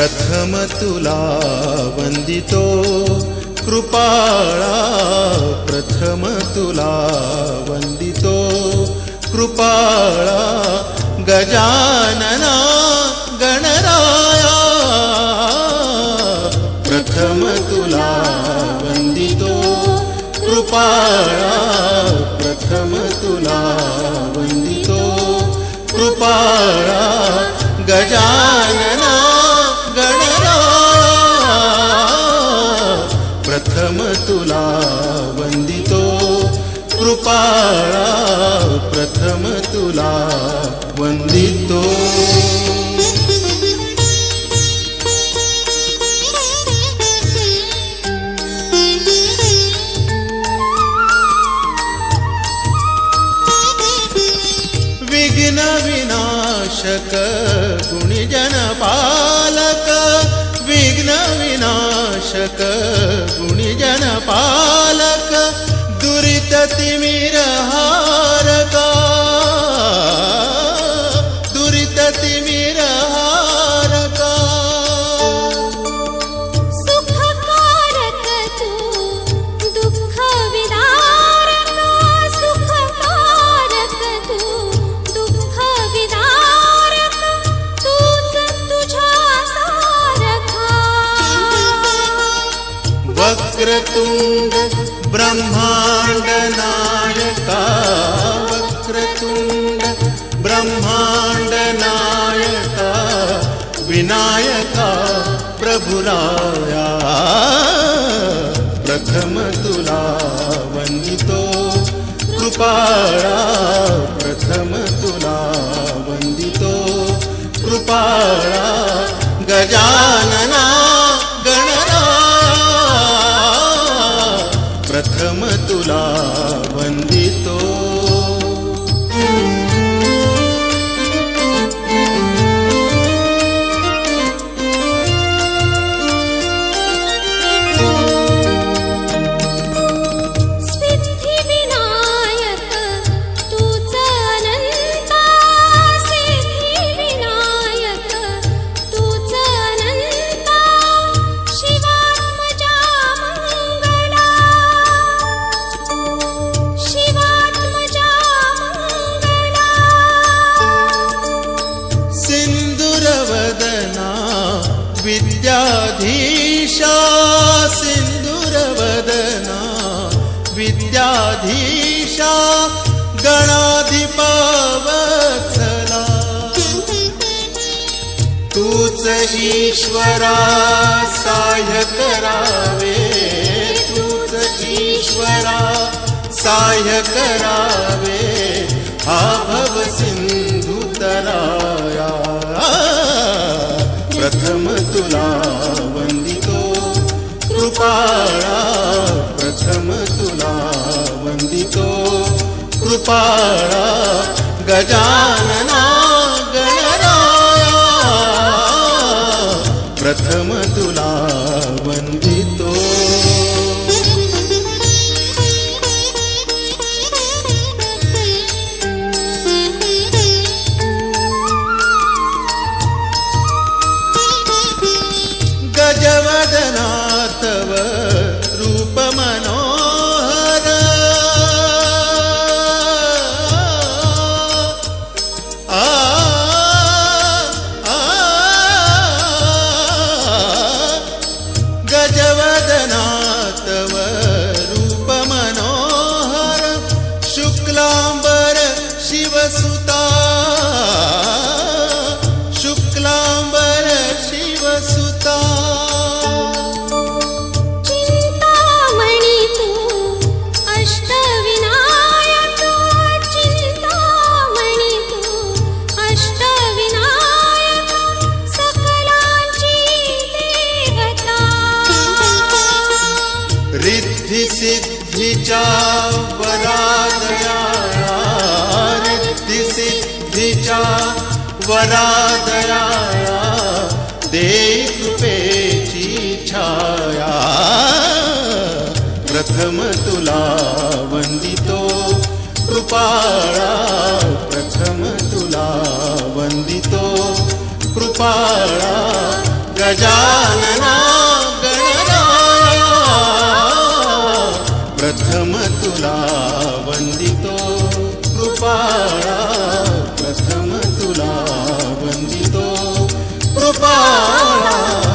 प्रथम तुला वंदितो कृपाळा, प्रथम तुला वंदितो कृपाळा, गजानना गणराया, प्रथम तुला वंदितो कृपाळा, प्रथम तुला वंदितो कृपाळा, गजानना गणराया, प्रथम तुला वंदितो कृपाळा, प्रथम तुला वंदितो. विघ्न विनाशक गुणीजन पालक, विघ्न विनाशक गुणीजन पालक, दुरित तिमिरहारका, दुरित तिमिरहारका, सुखकारक तू दुःख विदारक, सुखकारक तू दुःख विदारक, तूच तुझ्या सारखा. वक्रतुंड ब्रह्मांड नायका, वक्रतुंड ब्रह्मांड नायका, विनायका प्रभुराया, प्रथम तुला वंदितो कृपाळा, प्रथम तुला वंदितो कृपाळा, गजानना गणराया, प्रथम तुला वंदितो. सिद्धी विनायक तूच अनंता, सिद्धी विनायक तूच अनंता, शिवात्मजा मंगला, शिवात्मजा मंगला. सिंदूरवदना विद्याधीशा, सिंदूरवदना विद्याधीशा, गणाधिपवत्सला, तूच ईश्वरा सहाय्य करावे, तूच ईश्वरा सहाय्य करावे, हा भव सिंधू तराया, प्रथम तुला वंदितो कृपाळा, प्रथम तुला वंदितो कृपाळा, गजानना गणराया, प्रथम तुला वंदितो. गजवदना तव रूप मनोहर, आ गजवदना तव रूप मनोहर, शुक्लांबर शिवसुता, शुक्लांबर शिवसुता, चिंतामणी तू अष्टविनायक, चिंतामणी तू अष्टविनायक, सकलांची देवता. रिद्धी सिद्धीच्या वरादया, रिद्धी सिद्धीच्या वरादया, देई कृपेची छाया, प्रथम तुला वंदितो कृपाळा, प्रथम तुला वंदितो कृपाळा, गजानना गणराया प्रथम तुला वंदितो कृपाळा प्रथम तुला वंदितो कृपाळा